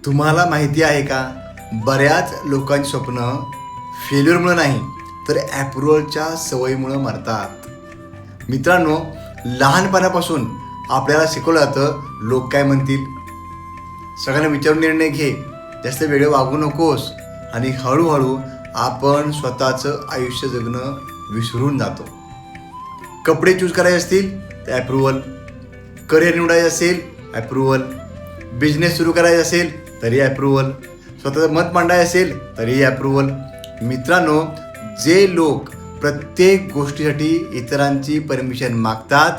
तुम्हाला माहिती आहे का, बऱ्याच लोकांची स्वप्न फेल्युअरमुळे नाही तर ॲप्रुव्हलच्या सवयीमुळे मरतात. मित्रांनो, लहानपणापासून आपल्याला शिकवलं जातं लोक काय म्हणतील, सगळ्यांना विचारून निर्णय घे, जास्त वेळ वागू नकोस, आणि हळूहळू आपण स्वतःचं आयुष्य जगणं विसरून जातो. कपडे चूज करायचे असतील तर ॲप्रुव्हल, करिअर निवडायचं असेल ॲप्रुव्हल, बिझनेस सुरू करायचा असेल तरी ॲप्रुव्हल, स्वतःचं मत मांडायचं असेल तरी ॲप्रुव्हल. मित्रांनो, जे लोक प्रत्येक गोष्टीसाठी इतरांची परमिशन मागतात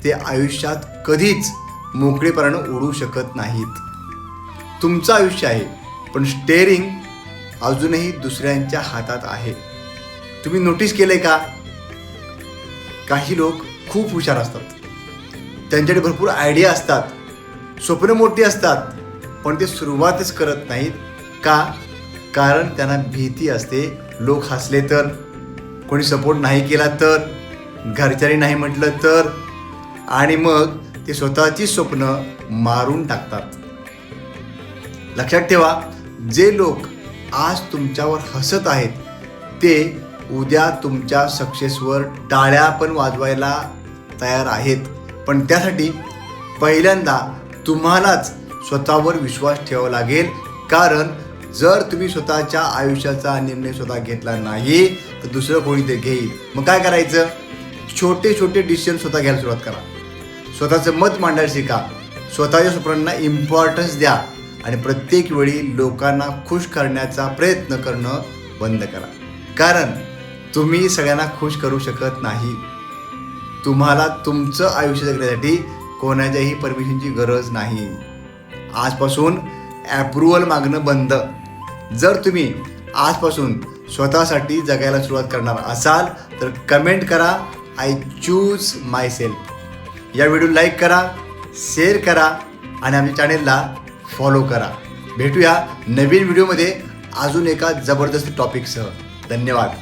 ते आयुष्यात कधीच मोकळेपणानं उडू शकत नाहीत. तुमचं आयुष्य आहे, पण स्टेअरिंग अजूनही दुसऱ्यांच्या हातात आहे. तुम्ही नोटीस केलंय का, काही लोक खूप हुशार असतात, त्यांच्याकडे भरपूर आयडिया असतात, स्वप्न मोठी असतात, पण ते सुरुवातच करत नाहीत. का? कारण त्यांना भीती असते, लोक हसले तर, कोणी सपोर्ट नाही केला तर, घरच्यांनी नाही म्हटलं तर, आणि मग ते स्वतःची स्वप्न मारून टाकतात. लक्षात ठेवा, जे लोक आज तुमच्यावर हसत आहेत ते उद्या तुमच्या सक्सेसवर टाळ्या पण वाजवायला तयार आहेत. पण त्यासाठी पहिल्यांदा तुम्हालाच स्वतःवर विश्वास ठेवावा लागेल. कारण जर तुम्ही स्वतःच्या आयुष्याचा निर्णय स्वतः घेतला नाही तर दुसरं कोणी ते घेईल. मग काय करायचं? छोटे छोटे डिसिजन स्वतः घ्यायला सुरुवात करा. स्वतःचं मत मांडायला शिका. स्वतःच्या स्वप्नांना इम्पॉर्टन्स द्या आणि प्रत्येक वेळी लोकांना खुश करण्याचा प्रयत्न करणं बंद करा. कारण तुम्ही सगळ्यांना खुश करू शकत नाही. तुम्हाला तुमचं आयुष्य जगण्यासाठी कोणाच्याही परमिशनची गरज नाही. आजपासून ॲप्रुव्हल मागणं बंद. जर तुम्ही आजपासून स्वतःसाठी जगायला सुरुवात करणार असाल तर कमेंट करा, आय चूज माय सेल्फ. या व्हिडिओ लाईक करा, शेअर करा आणि आमच्या चॅनेलला फॉलो करा. भेटूया नवीन व्हिडिओमध्ये अजून एका जबरदस्त टॉपिकसह. धन्यवाद.